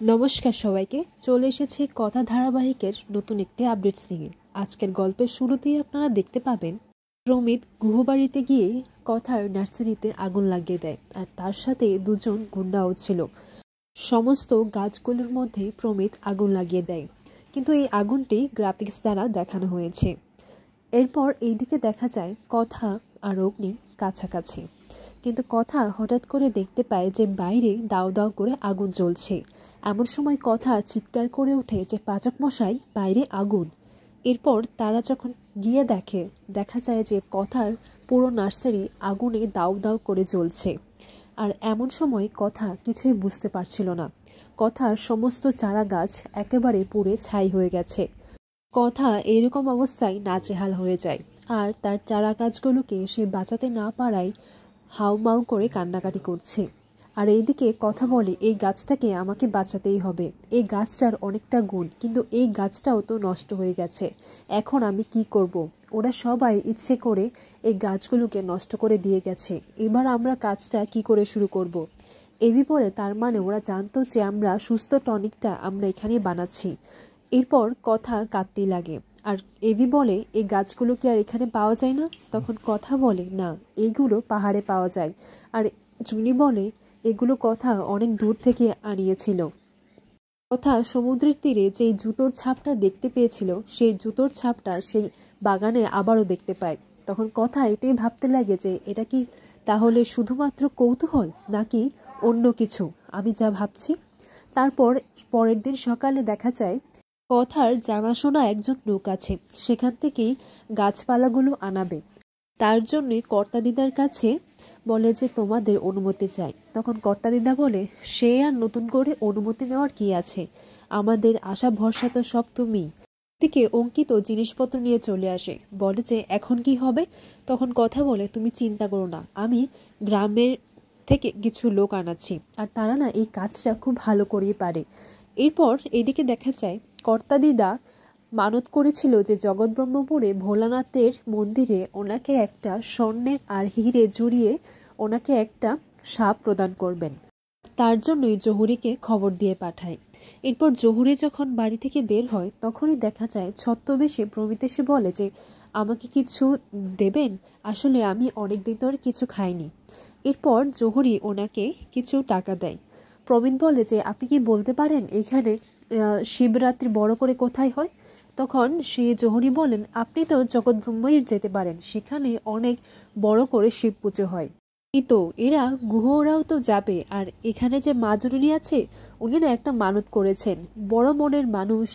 নমস্কার সবাইকে, চলে এসেছি কথা ধারাবাহিকের নতুন একটি আপডেটস নিয়ে। আজকের গল্পের শুরুতেই আপনারা দেখতে পাবেন প্রমিত গুহবাড়িতে গিয়ে কথার নার্সারিতে আগুন লাগিয়ে দেয়, আর তার সাথে দুজন গুন্ডাও ছিল। সমস্ত গাছগুলোর মধ্যে প্রমিত আগুন লাগিয়ে দেয়, কিন্তু এই আগুনটি গ্রাফিক্স দ্বারা দেখানো হয়েছে। এরপর এইদিকে দেখা যায় কথা আর অগ্নি কাছাকাছি, কিন্তু কথা হঠাৎ করে দেখতে পায় যে বাইরে দাও দাও করে আগুন জ্বলছে। এমন সময় কথা চিৎকার করে ওঠে যে পাচক মশাই, বাইরে আগুন। এরপর তারা যখন গিয়ে দেখা যায় যে কথার পুরো নার্সারি আগুনে দাউ দাউ করে জ্বলছে। আর এমন সময় কথা কিছুই বুঝতে পারছিল না। কথার সমস্ত চারা গাছ একেবারে পুড়ে ছাই হয়ে গেছে। কথা এরকম অবস্থায় নাজেহাল হয়ে যায়, আর তার চারা গাছগুলোকে সে বাঁচাতে না পারায় হাউমাউ করে কান্নাকাটি করছে। আর এইদিকে কথা বলে, এই গাছটাকে আমাকে বাঁচাতেই হবে। এই গাছটার অনেকটা গুণ, কিন্তু এই গাছটাও তো নষ্ট হয়ে গেছে। এখন আমি কি করব? ওরা সবাই ইচ্ছে করে এই গাছগুলোকে নষ্ট করে দিয়ে গেছে। এবার আমরা কাজটা কি করে শুরু করব? এভি বলে, তার মানে ওরা জানতো যে আমরা সুস্থ টনিকটা আমরা এখানে বানাচ্ছি। এরপর কথা কাঁদতেই লাগে, আর এভি বলে, এই গাছগুলো কি আর এখানে পাওয়া যায় না? তখন কথা বলে, না, এইগুলো পাহাড়ে পাওয়া যায়। আর জুনি বলে, এগুলো কথা অনেক দূর থেকে আনিয়েছিল। কথা সমুদ্রের তীরে যেই জুতোর ছাপটা দেখতে পেয়েছিল, সেই জুতোর ছাপটা সেই বাগানে আবারও দেখতে পায়। তখন কথা এটাই ভাবতে লাগে যে এটা কি তাহলে শুধুমাত্র কৌতূহল, নাকি অন্য কিছু আমি যা ভাবছি। তারপর পরের দিন সকালে দেখা যায় কথার জানাশোনা একজন লোক আছে, সেখান থেকেই গাছপালাগুলো আনাবে। তার জন্যই কর্তাদিদার কাছে বলে যে তোমাদের অনুমতি চাই। তখন কর্তাদিদা বলে, সে আর নতুন করে অনুমতি নেওয়ার কি আছে, আমাদের আশা ভরসা তো সব তুমি। দিকে অঙ্কিত জিনিসপত্র নিয়ে চলে আসে, বলে যে এখন কি হবে? তখন কথা বলে, তুমি চিন্তা করো না, আমি গ্রামের থেকে কিছু লোক আনাচ্ছি, আর তারা না এই কাজটা খুব ভালো করেই পারে। এরপর এদিকে দেখা যায় কর্তাদিদা মানত করেছিল যে জগৎব্রহ্মপুরে ভোলানাথের মন্দিরে ওনাকে একটা স্বর্ণের আর হিরে জড়িয়ে ওনাকে একটা সাপ প্রদান করবেন। তার জন্যই জহুরিকে খবর দিয়ে পাঠায়। এরপর জহুরি যখন বাড়ি থেকে বের হয়, তখনই দেখা যায় ছদ্মবেশে প্রমিত এসে বলে যে আমাকে কিছু দেবেন, আসলে আমি অনেকদিন ধরে কিছু খাইনি। এরপর জহুরি ওনাকে কিছু টাকা দেয়। প্রমিত বলে যে আপনি কি বলতে পারেন এখানে শিবরাত্রি বড় করে কোথায় হয়? তখন সে জহুরি বলেন, আপনি তো জগৎব্রহ্মই যেতে পারেন, সেখানে অনেক বড় করে শিব পুজো হয়। এই তো এরা গুহরাও তো যাবে, আর এখানে যে মা জননী আছে উনি না একটা মানত করেছেন, বড় মনের মানুষ,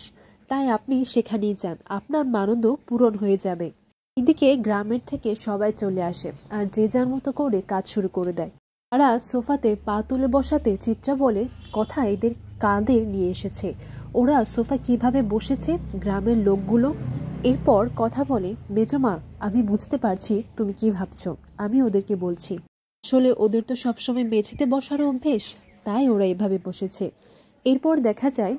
তাই আপনি সেখানেই যান, আপনার মানতও পূরণ হয়ে যাবে। এদিকে গ্রামের থেকে সবাই চলে আসে, আর যে যার মতো করে কাজ শুরু করে দেয়। তারা সোফাতে পা তুলে বসাতে চিত্রা বলে, কথা এদের কাঁধে নিয়ে এসেছে, ওরা সোফা কিভাবে বসেছে গ্রামের লোকগুলো। এরপর কথা বলে, মেজমা, আমি বুঝতে পারছি তুমি কি ভাবছো, আমি ওদেরকে বলছি আসলে ওদের তো সবসময় মেঝেতে বসার অভ্যেস, তাই ওরা এভাবে বসেছে। এরপর দেখা যায়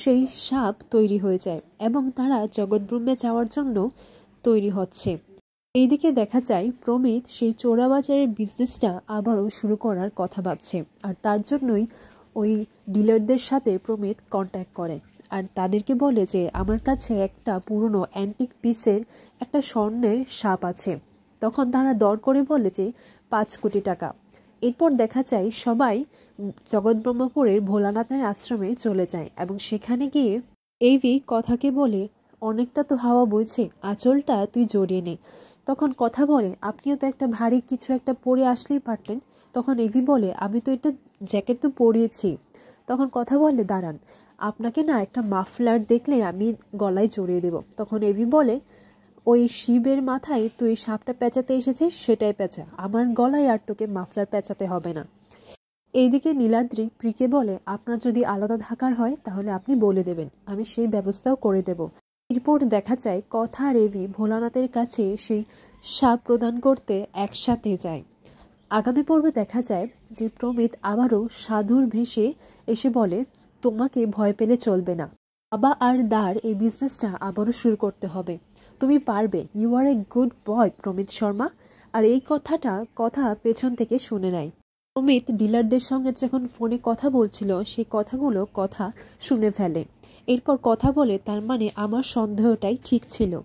সেই সাপ তৈরি হয়ে যায় এবং তারা জগৎব্রহ্মে যাওয়ার জন্য তৈরি হচ্ছে। এইদিকে দেখা যায় প্রমিত সেই চোরাবাজারের বিজনেসটা আবারও শুরু করার কথা ভাবছে, আর তার জন্যই ওই ডিলারদের সাথে প্রমিত কন্ট্যাক্ট করে, আর তাদেরকে বলে যে আমার কাছে একটা পুরনো অ্যান্টিক পিসের একটা স্বর্ণের সাপ আছে। তখন তারা দর করে বলে যে 5 কোটি টাকা। এরপর দেখা যায় সবাই জগৎব্রহ্মপুরের ভোলানাথের আশ্রমে চলে যায়, এবং সেখানে গিয়ে এইভি কথাকে বলে, অনেকটা তো হাওয়া বইছে, আঁচলটা তুই জড়িয়ে নে। তখন কথা বলে, আপনিও তো একটা ভারী কিছু একটা পরে আসলেই পারতেন। তখন এভি বলে, আমি তো এটা জ্যাকেট তো পরিয়েছি। তখন কথা বলে, দাঁড়ান, আপনাকে না একটা মাফলার দেখলে আমি গলায় জড়িয়ে দেব। তখন এভি বলে, ওই শিবের মাথায় তুই সাপটা পেঁচাতে এসেছিস, সেটাই পেঁচা, আমার গলায় আর তোকে মাফলার পেঁচাতে হবে না। এইদিকে নীলাদ্রি প্রিকে বলে, আপনার যদি আলাদা থাকার হয় তাহলে আপনি বলে দেবেন, আমি সেই ব্যবস্থাও করে দেব। এরপর দেখা যায় কথা আর এভি ভোলানাথের কাছে সেই সাপ প্রদান করতে একসাথে যায়। আগামী পর্বে দেখা যায় যে প্রমিত আবারও সাধুর ভেসে এসে বলে, তোমাকে ভয় পেলে চলবে না, বাবা আর দার এই বিজনেসটা আবারও শুরু করতে হবে, তুমি পারবে, you R a good boy প্রমিত শর্মা। আর এই কথা পেছন থেকে শুনে নেয়। অমিত ডিলারদের সঙ্গে যখন ফোনে কথা বলছিল সেই কথাগুলো শুনে ফেলে। এরপর কথা বলে, তার মানে আমার সন্দেহটাই ঠিক ছিল।